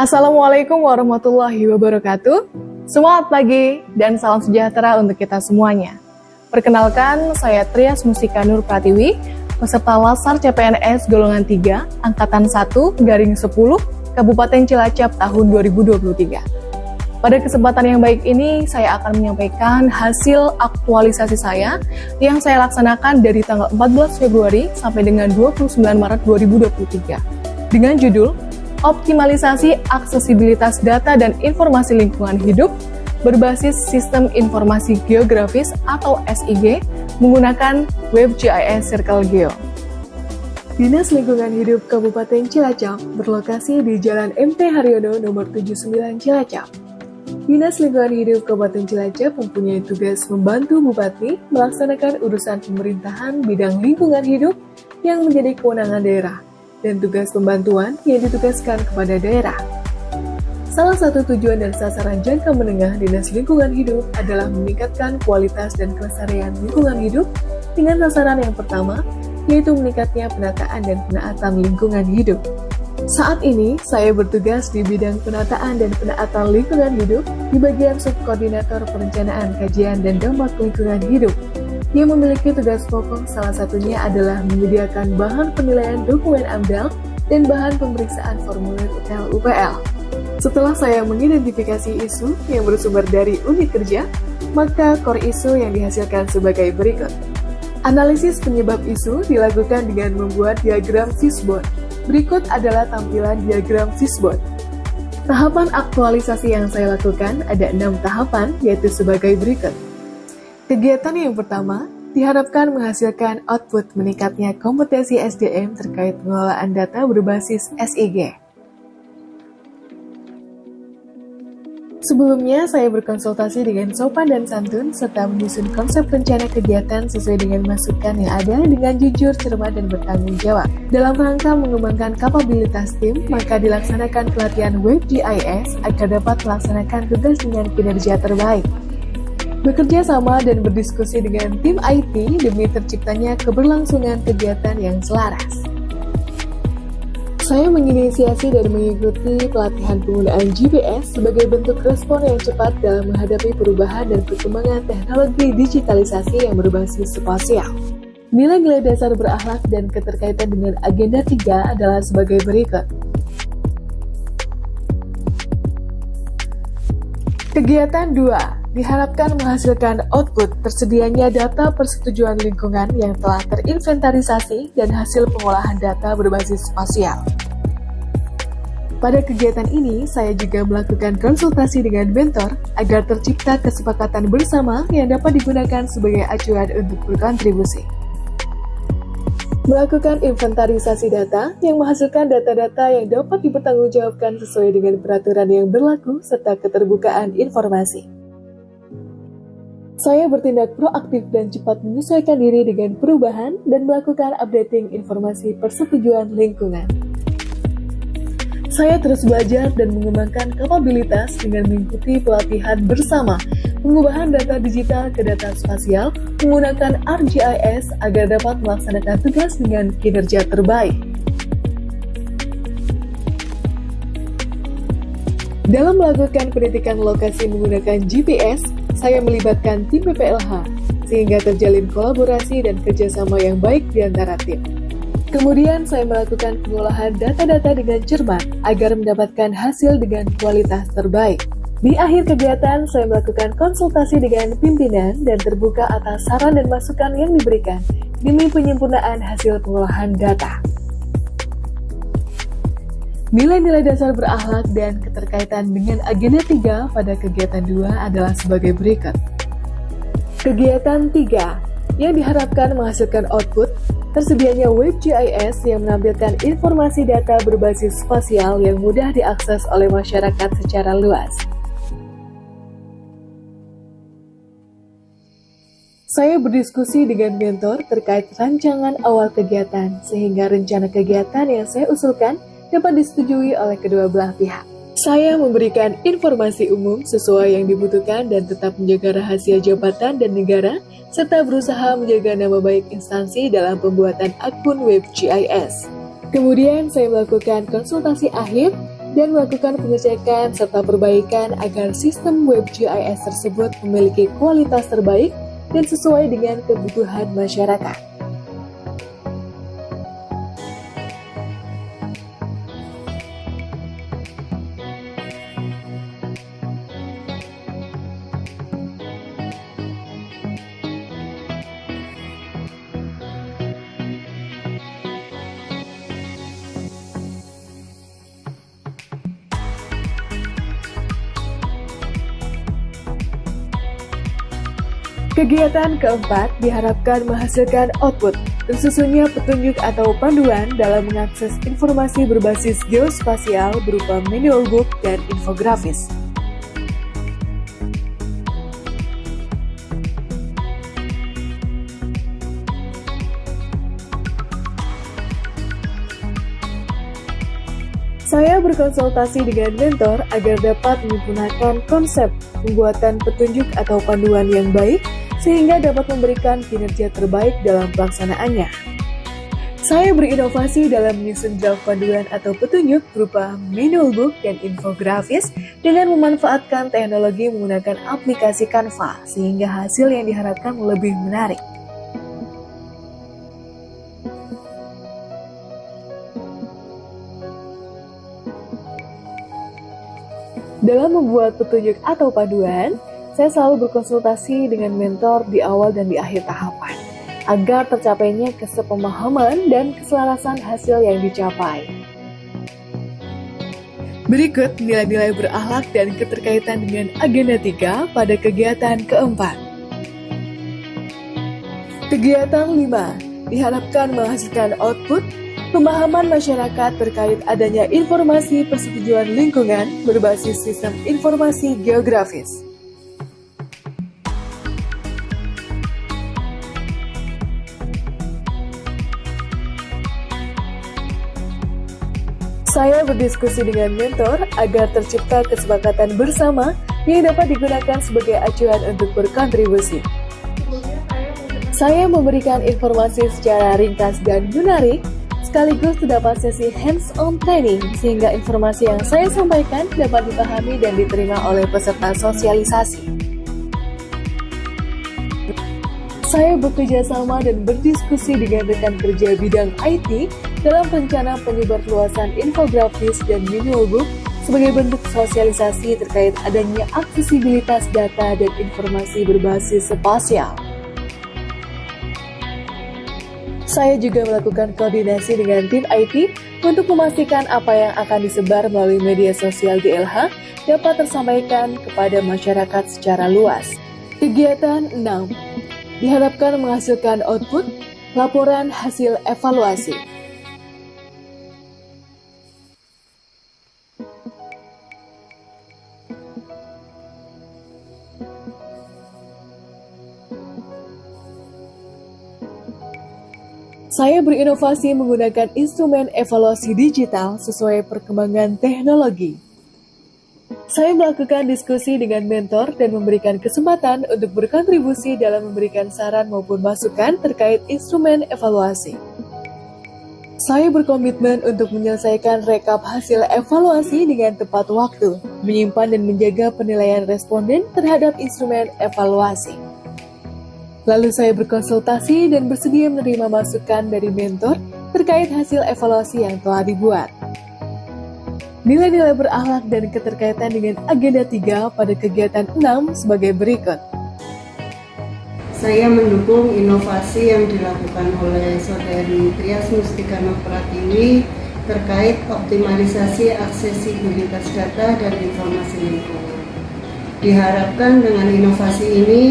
Assalamualaikum warahmatullahi wabarakatuh. Semangat pagi dan salam sejahtera untuk kita semuanya. Perkenalkan, saya Trias Mustika Nur Pratiwi, peserta Lasar CPNS golongan 3, angkatan 1/10, Kabupaten Cilacap tahun 2023. Pada kesempatan yang baik ini, saya akan menyampaikan hasil aktualisasi saya yang saya laksanakan dari tanggal 14 Februari sampai dengan 29 Maret 2023. Dengan judul, Optimalisasi Aksesibilitas Data dan Informasi Lingkungan Hidup berbasis Sistem Informasi Geografis atau SIG menggunakan WebGIS Circle Geo. Dinas Lingkungan Hidup Kabupaten Cilacap berlokasi di Jalan MT Haryono nomor 79 Cilacap. Dinas Lingkungan Hidup Kabupaten Cilacap mempunyai tugas membantu Bupati melaksanakan urusan pemerintahan bidang lingkungan hidup yang menjadi kewenangan daerah dan tugas pembantuan yang ditugaskan kepada daerah. Salah satu tujuan dan sasaran jangka menengah Dinas Lingkungan Hidup adalah meningkatkan kualitas dan kelestarian lingkungan hidup dengan sasaran yang pertama, yaitu meningkatnya penataan dan penaatan lingkungan hidup. Saat ini, saya bertugas di bidang penataan dan penaatan lingkungan hidup di bagian Subkoordinator Perencanaan Kajian dan Dampak Lingkungan Hidup, yang memiliki tugas pokok salah satunya adalah menyediakan bahan penilaian dokumen AMDAL dan bahan pemeriksaan formulir UTL-UPL. Setelah saya mengidentifikasi isu yang bersumber dari unit kerja, maka core isu yang dihasilkan sebagai berikut. Analisis penyebab isu dilakukan dengan membuat diagram fishbone. Berikut adalah tampilan diagram fishbone. Tahapan aktualisasi yang saya lakukan ada 6 tahapan, yaitu sebagai berikut. Kegiatan yang pertama diharapkan menghasilkan output meningkatnya kompetensi SDM terkait pengelolaan data berbasis SIG. Sebelumnya, saya berkonsultasi dengan sopan dan santun serta menyusun konsep rencana kegiatan sesuai dengan masukan yang ada dengan jujur, cermat, dan bertanggung jawab. Dalam rangka mengembangkan kapabilitas tim, maka dilaksanakan pelatihan WebGIS agar dapat melaksanakan tugas dengan kinerja terbaik. Bekerja sama dan berdiskusi dengan tim IT demi terciptanya keberlangsungan kegiatan yang selaras. Saya menginisiasi dan mengikuti pelatihan penggunaan GPS sebagai bentuk respon yang cepat dalam menghadapi perubahan dan perkembangan teknologi digitalisasi yang berbasis spasial. Nilai-nilai dasar berakhlak dan keterkaitan dengan agenda 3 adalah sebagai berikut. Kegiatan 2 diharapkan menghasilkan output tersedianya data persetujuan lingkungan yang telah terinventarisasi dan hasil pengolahan data berbasis spasial. Pada kegiatan ini, saya juga melakukan konsultasi dengan mentor agar tercipta kesepakatan bersama yang dapat digunakan sebagai acuan untuk berkontribusi. Melakukan inventarisasi data yang menghasilkan data-data yang dapat dipertanggungjawabkan sesuai dengan peraturan yang berlaku serta keterbukaan informasi. Saya bertindak proaktif dan cepat menyesuaikan diri dengan perubahan dan melakukan updating informasi persetujuan lingkungan. Saya terus belajar dan mengembangkan kapabilitas dengan mengikuti pelatihan bersama, pengubahan data digital ke data spasial menggunakan ArcGIS agar dapat melaksanakan tugas dengan kinerja terbaik. Dalam melakukan pendidikan lokasi menggunakan GPS, saya melibatkan tim PPLH, sehingga terjalin kolaborasi dan kerjasama yang baik di antara tim. Kemudian saya melakukan pengolahan data-data dengan cermat agar mendapatkan hasil dengan kualitas terbaik. Di akhir kegiatan, saya melakukan konsultasi dengan pimpinan dan terbuka atas saran dan masukan yang diberikan demi penyempurnaan hasil pengolahan data. Nilai-nilai dasar berakhlak dan keterkaitan dengan agenda 3 pada kegiatan 2 adalah sebagai berikut. Kegiatan 3 yang diharapkan menghasilkan output tersedianya WebGIS yang menampilkan informasi data berbasis spasial yang mudah diakses oleh masyarakat secara luas. Saya berdiskusi dengan mentor terkait rancangan awal kegiatan sehingga rencana kegiatan yang saya usulkan dapat disetujui oleh kedua belah pihak. Saya memberikan informasi umum sesuai yang dibutuhkan dan tetap menjaga rahasia jabatan dan negara, serta berusaha menjaga nama baik instansi dalam pembuatan akun WebGIS. Kemudian saya melakukan konsultasi akhir dan melakukan pengecekan serta perbaikan agar sistem web GIS tersebut memiliki kualitas terbaik dan sesuai dengan kebutuhan masyarakat. Kegiatan keempat diharapkan menghasilkan output, tersusunnya petunjuk atau panduan dalam mengakses informasi berbasis geospasial berupa manual book dan infografis. Saya berkonsultasi dengan mentor agar dapat menggunakan konsep pembuatan petunjuk atau panduan yang baik sehingga dapat memberikan kinerja terbaik dalam pelaksanaannya. Saya berinovasi dalam menyusun draft panduan atau petunjuk berupa manual book dan infografis dengan memanfaatkan teknologi menggunakan aplikasi Canva sehingga hasil yang diharapkan lebih menarik. Dalam membuat petunjuk atau panduan, saya selalu berkonsultasi dengan mentor di awal dan di akhir tahapan, agar tercapainya kesepemahaman dan keselarasan hasil yang dicapai. Berikut nilai-nilai berakhlak dan keterkaitan dengan agenda 3 pada kegiatan keempat. Kegiatan 5 diharapkan menghasilkan output pemahaman masyarakat terkait adanya informasi persetujuan lingkungan berbasis sistem informasi geografis. Saya berdiskusi dengan mentor agar tercipta kesepakatan bersama yang dapat digunakan sebagai acuan untuk berkontribusi. Saya memberikan informasi secara ringkas dan menarik, sekaligus terdapat sesi hands-on training sehingga informasi yang saya sampaikan dapat dipahami dan diterima oleh peserta sosialisasi. Saya bekerja sama dan berdiskusi dengan rekan kerja bidang IT dalam rencana penyebarluasan infografis dan manual book sebagai bentuk sosialisasi terkait adanya aksesibilitas data dan informasi berbasis spasial. Saya juga melakukan koordinasi dengan tim IT untuk memastikan apa yang akan disebar melalui media sosial DLH dapat tersampaikan kepada masyarakat secara luas. Kegiatan 6 diharapkan menghasilkan output laporan hasil evaluasi. Saya berinovasi menggunakan instrumen evaluasi digital sesuai perkembangan teknologi. Saya melakukan diskusi dengan mentor dan memberikan kesempatan untuk berkontribusi dalam memberikan saran maupun masukan terkait instrumen evaluasi. Saya berkomitmen untuk menyelesaikan rekap hasil evaluasi dengan tepat waktu, menyimpan dan menjaga penilaian responden terhadap instrumen evaluasi. Lalu saya berkonsultasi dan bersedia menerima masukan dari mentor terkait hasil evaluasi yang telah dibuat. Nilai-nilai berakhlak dan keterkaitan dengan agenda 3 pada kegiatan 6 sebagai berikut. Saya mendukung inovasi yang dilakukan oleh Saudari Trias Mustika Nur Pratiwi terkait optimalisasi aksesibilitas data dan informasi lingkungan. Diharapkan dengan inovasi ini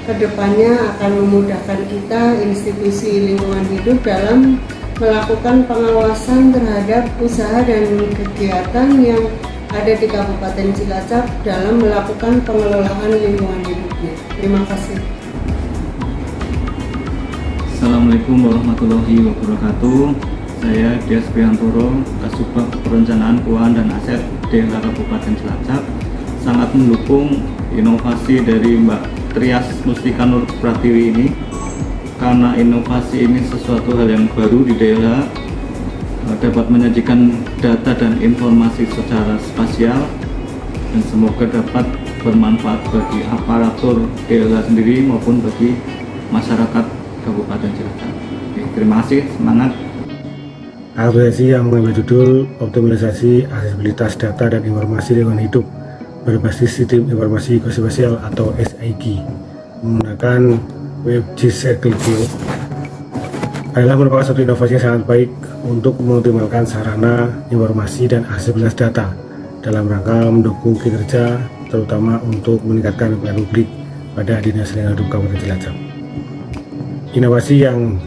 kedepannya akan memudahkan kita institusi lingkungan hidup dalam melakukan pengawasan terhadap usaha dan kegiatan yang ada di Kabupaten Cilacap dalam melakukan pengelolaan lingkungan hidupnya. Terima kasih. Assalamualaikum warahmatullahi wabarakatuh. Saya Dias Priantoro, Kasubag Perencanaan Keuangan dan Aset DLH Kabupaten Cilacap, sangat mendukung inovasi dari Mbak Trias Mustika Nur Pratiwi ini, karena inovasi ini sesuatu hal yang baru di DLH. dapat menyajikan data dan informasi secara spasial, dan semoga dapat bermanfaat bagi aparatur DLH sendiri maupun bagi masyarakat Kabupaten Cilacap. Oke, terima kasih, semangat. Aplikasi yang mengambil judul Optimalisasi Aksesibilitas Data dan Informasi Lingkungan Hidup berbasis Sistem Informasi Geospasial atau SIG menggunakan WebGIS Circle View adalah merupakan suatu inovasi yang sangat baik untuk mengoptimalkan sarana, informasi, dan aksesibilitas data dalam rangka mendukung kinerja, terutama untuk meningkatkan pelayanan publik pada Dinas Lingkungan Hidup Kabupaten Cilacap. Inovasi yang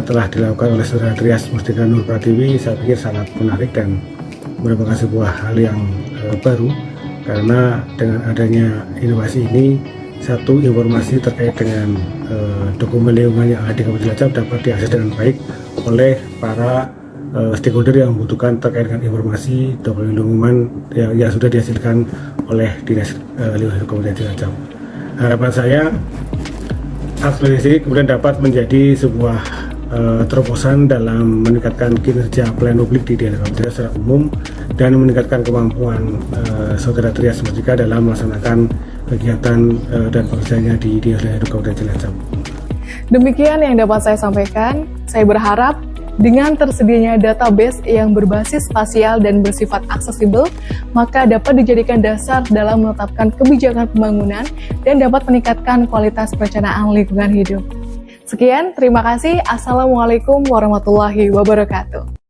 telah dilakukan oleh Saudara Trias Mustika Nur Pratiwi saya pikir sangat menarik dan merupakan sebuah hal yang baru, karena dengan adanya inovasi ini, satu, informasi terkait dengan dokumen lingkungan yang ada di Kabupaten Cilacap dapat diakses dengan baik oleh para stakeholder yang membutuhkan terkait dengan informasi dokumen lingkungan yang sudah dihasilkan oleh Dinas Lingkungan Hidup Kabupaten Cilacap. Harapan saya, aplikasi kemudian dapat menjadi sebuah terobosan dalam meningkatkan kinerja pelayanan publik di daerah Kabupaten secara umum dan meningkatkan kemampuan Saudara Trias Mustika dalam melaksanakan kegiatan dan pekerjaannya di Dinas Lingkungan Hidup Kabupaten Cilacap. Demikian yang dapat saya sampaikan. Saya berharap dengan tersedianya database yang berbasis spasial dan bersifat aksesibel, maka dapat dijadikan dasar dalam menetapkan kebijakan pembangunan dan dapat meningkatkan kualitas perencanaan lingkungan hidup. Sekian, terima kasih. Assalamualaikum warahmatullahi wabarakatuh.